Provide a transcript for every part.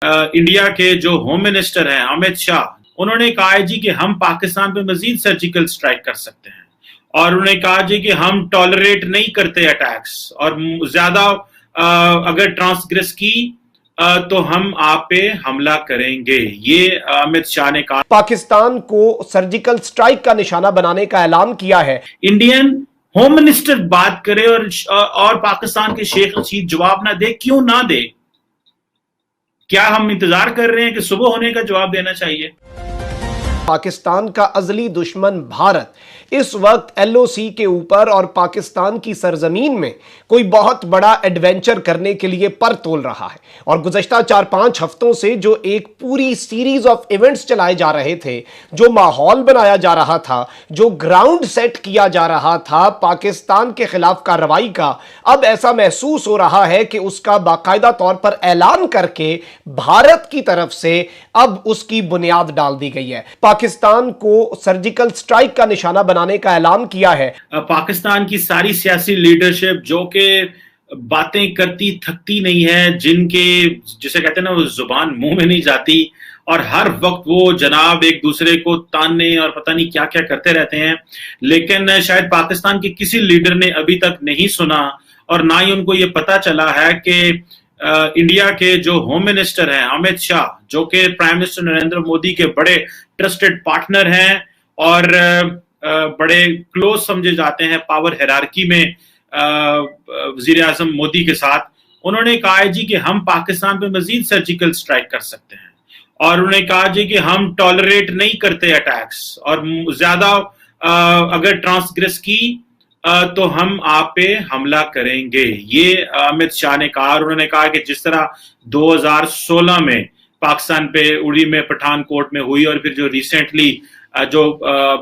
India کے جو home minister ہیں امیت شاہ، انہوں نے کہا ہے جی کہ ہم پاکستان پہ مزید سرجیکل سٹرائک کر سکتے ہیں، اور انہوں نے کہا جی کہ ہم ٹالریٹ نہیں کرتے اٹیکس، اور زیادہ اگر ٹرانسگریس کی تو ہم آپ پہ حملہ کریں گے، یہ امیت شاہ نے کہا۔ پاکستان کو سرجیکل سٹرائک کا نشانہ بنانے کا اعلان کیا ہے۔ انڈین ہوم منسٹر بات کرے اور پاکستان کے شیخ رشید جواب نہ دے، کیوں نہ دے؟ کیا ہم انتظار کر رہے ہیں کہ صبح ہونے کا جواب دینا چاہیے؟ پاکستان کا ازلی دشمن بھارت اس وقت ایل او سی کے اوپر اور پاکستان کی سرزمین میں کوئی بہت بڑا ایڈونچر کرنے کے لیے پر تول رہا ہے، اور گزشتہ 4-5 ہفتوں سے جو ایک پوری سیریز آف ایونٹس چلائے جا رہے تھے، جو ماحول بنایا جا رہا تھا، جو گراؤنڈ سیٹ کیا جا رہا تھا پاکستان کے خلاف کارروائی کا، اب ایسا محسوس ہو رہا ہے کہ اس کا باقاعدہ طور پر اعلان کر کے بھارت کی طرف سے اب اس کی بنیاد ڈال دی گئی ہے۔ پاکستان کو سرجیکل سٹرائک کا نشانہ بنانے کا اعلان کیا ہے۔ پاکستان کی ساری سیاسی لیڈرشپ جو کہ باتیں کرتی تھکتی نہیں ہے، جن کے جسے کہتے ہیں نا وہ زبان منہ میں نہیں جاتی، اور ہر وقت وہ جناب ایک دوسرے کو تاننے اور پتہ نہیں کیا کیا کرتے رہتے ہیں، لیکن شاید پاکستان کے کسی لیڈر نے ابھی تک نہیں سنا، اور نہ ہی ان کو یہ پتا چلا ہے کہ انڈیا کے جو ہوم منسٹر ہیں امیت شاہ، جو کہ پرائم منسٹر نریندر مودی کے بڑے ٹرسٹڈ پارٹنر ہیں اور بڑے کلوز سمجھے جاتے ہیں پاور ہیرارکی میں وزیر اعظم مودی کے ساتھ، انہوں نے کہا ہے جی کہ ہم پاکستان پہ مزید سرجیکل سٹرائک کر سکتے ہیں، اور انہوں نے کہا جی کہ ہم ٹالریٹ نہیں کرتے اٹیکس، اور زیادہ اگر ٹرانسگریس کی تو ہم آپ پہ حملہ کریں گے، یہ امیت شاہ نے کہا۔ اور انہوں نے کہا کہ جس طرح 2016 میں پاکستان پہ اڑی میں پٹھان کوٹ میں ہوئی، اور پھر جو ریسنٹلی جو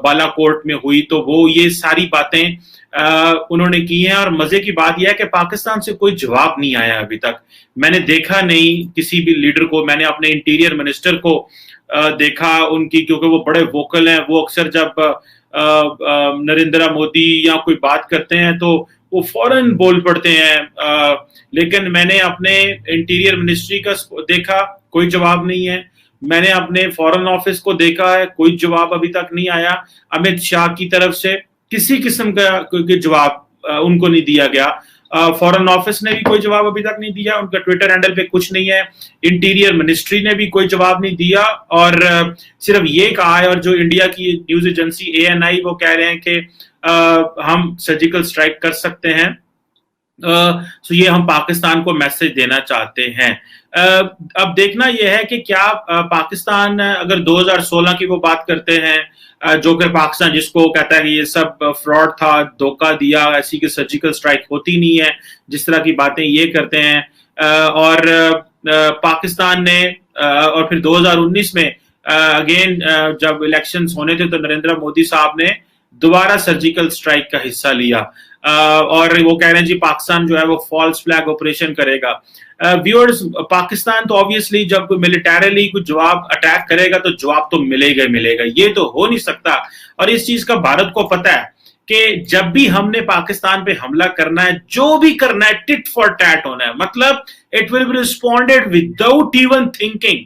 بالا کوٹ میں ہوئی، تو وہ یہ ساری باتیں انہوں نے کی ہیں، اور مزے کی بات یہ ہے کہ پاکستان سے کوئی جواب نہیں آیا ابھی تک۔ میں نے دیکھا نہیں کسی بھی لیڈر کو، میں نے اپنے انٹیریئر منسٹر کو دیکھا ان کی، کیونکہ وہ بڑے ووکل ہیں، وہ اکثر جب نریندر مودی یا کوئی بات کرتے ہیں تو وہ فوراً بول پڑتے ہیں، لیکن میں نے اپنے انٹیریئر منسٹری کا دیکھا، کوئی جواب نہیں ہے۔ میں نے اپنے فورن آفس کو دیکھا ہے، کوئی جواب ابھی تک نہیں آیا امیت شاہ کی طرف سے، کسی قسم کا کوئی جواب ان کو نہیں دیا گیا۔ فورن آفس نے بھی کوئی جواب ابھی تک نہیں دیا، ان کا ٹویٹر ہینڈل پہ کچھ نہیں ہے، انٹیریئر منسٹری نے بھی کوئی جواب نہیں دیا، اور صرف یہ کہا ہے، اور جو انڈیا کی نیوز ایجنسی ANI وہ کہہ رہے ہیں کہ ہم سرجیکل سٹرائک کر سکتے ہیں، سو یہ ہم پاکستان کو میسج دینا چاہتے ہیں۔ اب دیکھنا یہ ہے کہ کیا پاکستان اگر 2016 کی وہ بات کرتے ہیں، جو کہ پاکستان جس کو کہتا ہے کہ یہ سب فراڈ تھا، دھوکہ دیا، ایسی کہ سرجیکل سٹرائک ہوتی نہیں ہے، جس طرح کی باتیں یہ کرتے ہیں، اور پاکستان نے اور پھر 2019 میں اگین جب الیکشنز ہونے تھے تو نریندر مودی صاحب نے دوبارہ سرجیکل سٹرائک کا حصہ لیا، اور وہ کہہ رہے ہیں جی پاکستان جو ہے وہ فالس فلیگ آپریشن کرے گا۔ ویورز، پاکستان تو obviously جب کوئی ملیٹریلی کوئی جواب اٹیک کرے گا تو جواب تو ملے گا، یہ تو ہو نہیں سکتا، اور اس چیز کا بھارت کو پتہ ہے کہ جب بھی ہم نے پاکستان پہ حملہ کرنا ہے، جو بھی کرنا ہے ٹٹ فار ٹیٹ ہونا ہے، مطلب it will be responded without even thinking،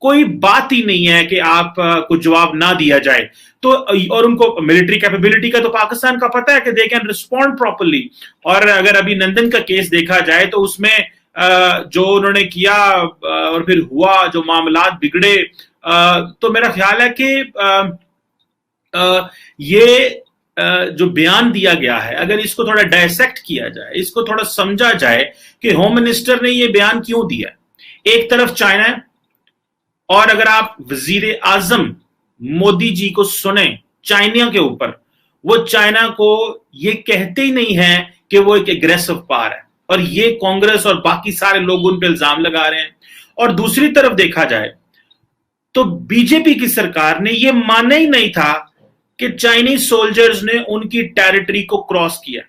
کوئی بات ہی نہیں ہے کہ آپ کو جواب نہ دیا جائے تو، اور ان کو ملٹری کیپیبلٹی کا تو پاکستان کا پتہ ہے کہ they can respond properly۔ اور اگر ابھی نندن کا کیس دیکھا جائے تو اس میں جو انہوں نے کیا اور پھر ہوا جو معاملات بگڑے، تو میرا خیال ہے کہ یہ جو بیان دیا گیا ہے، اگر اس کو تھوڑا ڈائسیکٹ کیا جائے، اس کو تھوڑا سمجھا جائے کہ ہوم منسٹر نے یہ بیان کیوں دیا۔ ایک طرف چائنا ہے، اور اگر آپ وزیر اعظم مودی جی کو سنیں چائنا کے اوپر، وہ چائنا کو یہ کہتے ہی نہیں ہے کہ وہ ایک اگریسو پار ہے، اور یہ کانگریس اور باقی سارے لوگ ان پہ الزام لگا رہے ہیں۔ اور دوسری طرف دیکھا جائے تو بی جے پی کی سرکار نے یہ مانا ہی نہیں تھا کہ چائنیز سولجرز نے ان کی ٹیریٹری کو کراس کیا۔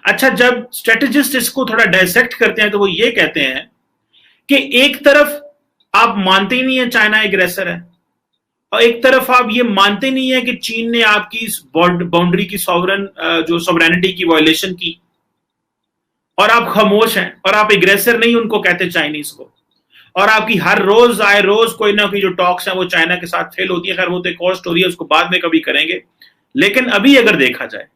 اچھا، جب اسٹریٹجسٹ اس کو تھوڑا ڈائسیکٹ کرتے ہیں تو وہ یہ کہتے ہیں کہ ایک طرف آپ مانتے ہی نہیں ہیں چائنا ایگریسر ہے، اور ایک طرف آپ یہ مانتے نہیں ہیں کہ چین نے آپ کی باؤنڈری کی سوورینٹی کی وائلیشن کی، اور آپ خاموش ہیں، اور آپ ایگریسر نہیں ان کو کہتے چائنیز کو۔ और आपकी हर रोज आए रोज कोई ना कोई जो टॉक्स हैं वो चाइना के साथ फेल होती है। खैर वो तो एक और स्टोरी है, उसको बाद में कभी करेंगे। लेकिन अभी अगर देखा जाए,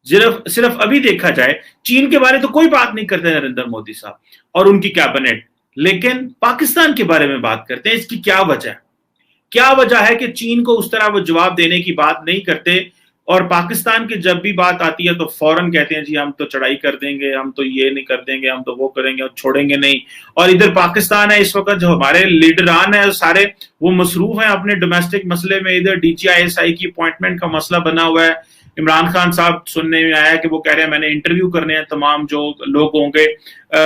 सिर्फ अभी देखा जाए, चीन के बारे में तो कोई बात नहीं करते नरेंद्र मोदी साहब और उनकी कैबिनेट, लेकिन पाकिस्तान के बारे में बात करते हैं। इसकी क्या वजह है? क्या वजह है कि चीन को उस तरह वो जवाब देने की बात नहीं करते, और पाकिस्तान की जब भी बात आती है तो फौरन कहते हैं जी हम तो चढ़ाई कर देंगे, हम तो ये नहीं कर देंगे, हम तो वो करेंगे और छोड़ेंगे नहीं। और इधर पाकिस्तान है इस वक्त, जो हमारे लीडरान है सारे वो मसरूफ हैं अपने डोमेस्टिक मसले में। इधर DGISI की अपॉइंटमेंट का मसला बना हुआ है। इमरान खान साहब सुनने में आया कि वो कह रहे हैं मैंने इंटरव्यू करने हैं तमाम जो लोग होंगे।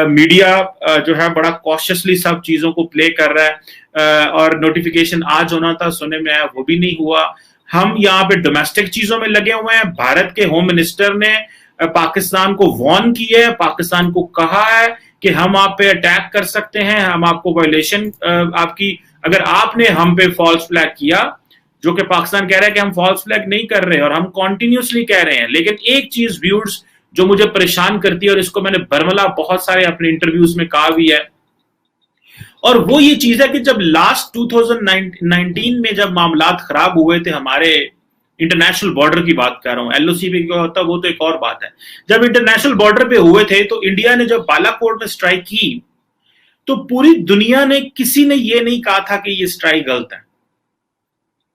मीडिया जो है बड़ा कॉशियसली सब चीजों को प्ले कर रहा है, और नोटिफिकेशन आज होना था, सुनने में आया वो भी नहीं हुआ। हम यहाँ पे डोमेस्टिक चीजों में लगे हुए हैं। भारत के होम मिनिस्टर ने पाकिस्तान को वार्न किया है, पाकिस्तान को कहा है कि हम आप पे अटैक कर सकते हैं, हम आपको वायलेशन आपकी, अगर आपने हम पे फॉल्स फ्लैग किया, जो कि पाकिस्तान कह रहा है कि हम फॉल्स फ्लैग नहीं कर रहे और हम कॉन्टिन्यूसली कह रहे हैं। लेकिन एक चीज व्यूअर्स जो मुझे परेशान करती है, और इसको मैंने बरमला बहुत सारे अपने इंटरव्यूज में कहा भी है, और वो ये चीज है कि जब लास्ट 2019 में जब मामलात खराब हुए थे हमारे इंटरनेशनल बॉर्डर की बात कर रहा हूं, LOC पे क्या होता वो तो एक और बात है। जब इंटरनेशनल बॉर्डर पे हुए थे तो इंडिया ने जब बालाकोट में स्ट्राइक की तो पूरी दुनिया ने, किसी ने ये नहीं कहा था कि ये स्ट्राइक गलत है,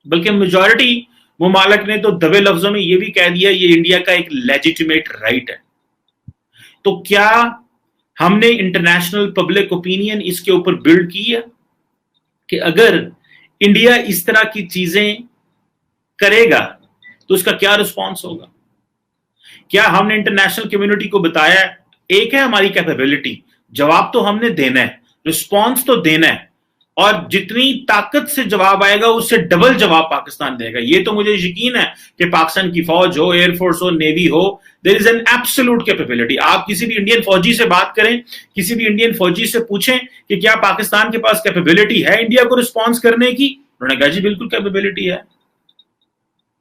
बल्कि मेजॉरिटी मुमालिक ने तो दबे लफ्जों में ये भी कह दिया ये इंडिया का एक लेजिटिमेट राइट है। तो क्या हमने इंटरनेशनल पब्लिक ओपिनियन इसके ऊपर बिल्ड की है कि अगर इंडिया इस तरह की चीजें करेगा तो उसका क्या रिस्पॉन्स होगा? क्या हमने इंटरनेशनल कम्युनिटी को बताया? एक है हमारी कैपेबिलिटी, जवाब तो हमने देना है, रिस्पॉन्स तो देना है, और जितनी ताकत से जवाब आएगा उससे डबल जवाब पाकिस्तान देगा। ये तो मुझे यकीन है कि पाकिस्तान की फौज हो, एयरफोर्स हो, नेवी हो, there is an absolute capability. आप किसी भी इंडियन फौजी से बात करें, किसी भी इंडियन फौजी से पूछें कि क्या पाकिस्तान के पास कैपेबिलिटी है इंडिया को रिस्पॉन्स करने की, उन्होंने कहा जी बिल्कुल कैपेबिलिटी है।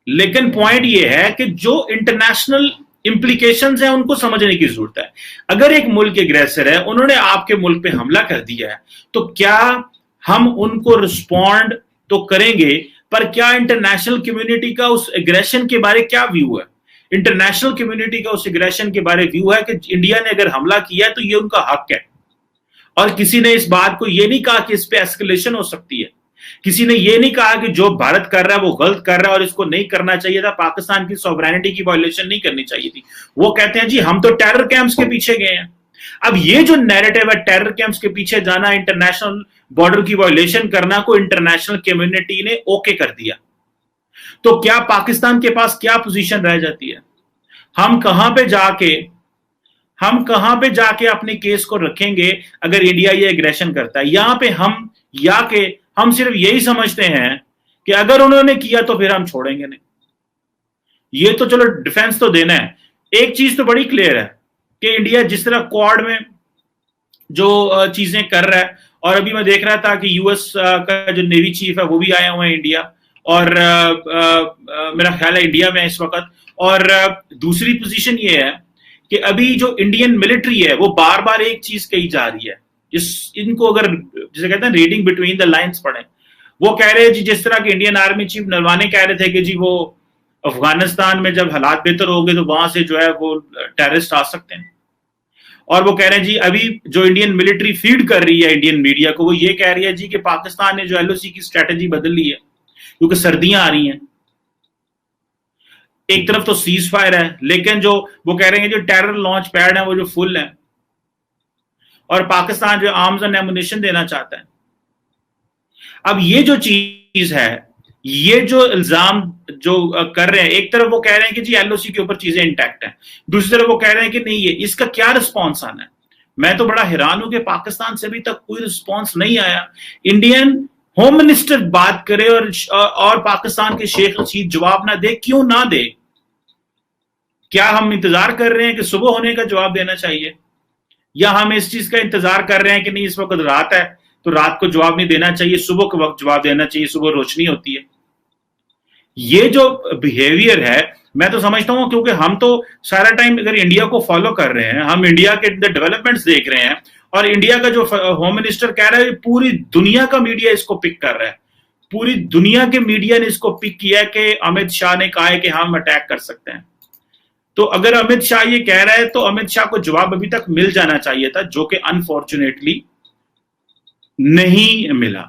लेकिन पॉइंट ये है कि जो इंटरनेशनल इंप्लीकेशंस हैं उनको समझने की जरूरत है। अगर एक मुल्क एग्रेसर है, उन्होंने आपके मुल्क पे हमला कर दिया है, तो क्या हम उनको रिस्पॉन्ड तो करेंगे, पर क्या इंटरनेशनल कम्युनिटी का उस एग्रेशन के बारे क्या व्यू है? इंटरनेशनल कम्युनिटी का उस एग्रेशन के बारे व्यू है कि इंडिया ने अगर हमला किया है तो ये उनका हक है, और किसी ने इस बात को ये नहीं कहा कि इस पे एस्केलेशन हो सकती है। किसी ने ये नहीं कहा कि जो भारत कर रहा है वो गलत कर रहा है और इसको नहीं करना चाहिए था, पाकिस्तान की सॉवरेनिटी की वायलेशन नहीं करनी चाहिए थी। वो कहते हैं जी हम तो टेरर कैंप्स के पीछे गए हैं। अब ये जो नैरेटिव है टेरर कैंप्स के पीछे जाना, इंटरनेशनल बॉर्डर की वायलेशन करना को इंटरनेशनल कम्युनिटी ने ओके कर दिया, तो क्या पाकिस्तान के पास क्या पोजीशन रह जाती है? हम कहां पे जाके अपने केस को रखेंगे अगर इंडिया ये एग्रेशन करता है? यहां पे हम सिर्फ यही समझते हैं कि अगर उन्होंने किया तो फिर हम छोड़ेंगे नहीं। ये तो चलो डिफेंस तो देना है। एक चीज तो बड़ी क्लियर है कि इंडिया जिस तरह क्वाड में जो चीजें कर रहा है, और अभी मैं देख रहा था कि यूएस का जो नेवी चीफ है वो भी आए हुए हैं इंडिया, और मेरा ख्याल है इंडिया में इस वक्त। और दूसरी पोजीशन ये है कि अभी जो इंडियन मिलिट्री है वो बार बार एक चीज कही जा रही है, इनको अगर जिसे कहते हैं रीडिंग बिटवीन द लाइंस पढ़ें, वो कह रहे हैं जी जिस तरह के इंडियन आर्मी चीफ नरवाने कह रहे थे कि जी वो अफगानिस्तान में जब हालात बेहतर हो गए तो वहां से जो है वो टेररिस्ट आ सकते हैं। और वो कह रहे हैं जी अभी जो इंडियन मिलिट्री फीड कर रही है इंडियन मीडिया को, वो ये कह रही है जी कि पाकिस्तान ने जो LOC की स्ट्रेटेजी बदल ली है क्योंकि सर्दियां आ रही हैं। एक तरफ तो सीज फायर है, लेकिन जो वो कह रहे हैं जो टेरर लॉन्च पैड है वो जो फुल है, और पाकिस्तान जो आर्म्स एंड एमुनिशन देना चाहता है। अब ये जो चीज है, ये जो इल्जाम जो कर रहे हैं, एक तरफ वो कह रहे हैं कि जी LOC के ऊपर चीजें इंटैक्ट हैं, दूसरी तरफ वो कह रहे हैं कि नहीं ये, इसका क्या रिस्पॉन्स आना है? मैं तो बड़ा हैरान हूं कि पाकिस्तान से अभी तक कोई रिस्पॉन्स नहीं आया। इंडियन होम मिनिस्टर बात करे और पाकिस्तान के शेख रशीद जवाब ना दे, क्यों ना दे? क्या हम इंतजार कर रहे हैं कि सुबह होने का जवाब देना चाहिए, या हम इस चीज का इंतजार कर रहे हैं कि नहीं इस वक्त रात है तो रात को जवाब नहीं देना चाहिए, सुबह के वक्त जवाब देना चाहिए, सुबह रोशनी होती है? ये जो बिहेवियर है मैं तो समझता हूं, क्योंकि हम तो सारा टाइम अगर इंडिया को फॉलो कर रहे हैं, हम इंडिया के डेवलपमेंट्स देख रहे हैं, اور انڈیا کا جو ہوم منسٹر کہہ رہا ہے پوری دنیا کا میڈیا اس کو پک کر رہا ہے, پوری دنیا کے میڈیا نے اس کو پک کیا کہ امت شاہ نے کہا ہے کہ ہم اٹیک کر سکتے ہیں. تو اگر امت شاہ یہ کہہ رہا ہے تو امت شاہ کو جواب ابھی تک مل جانا چاہیے تھا, جو کہ انفارچونیٹلی نہیں ملا.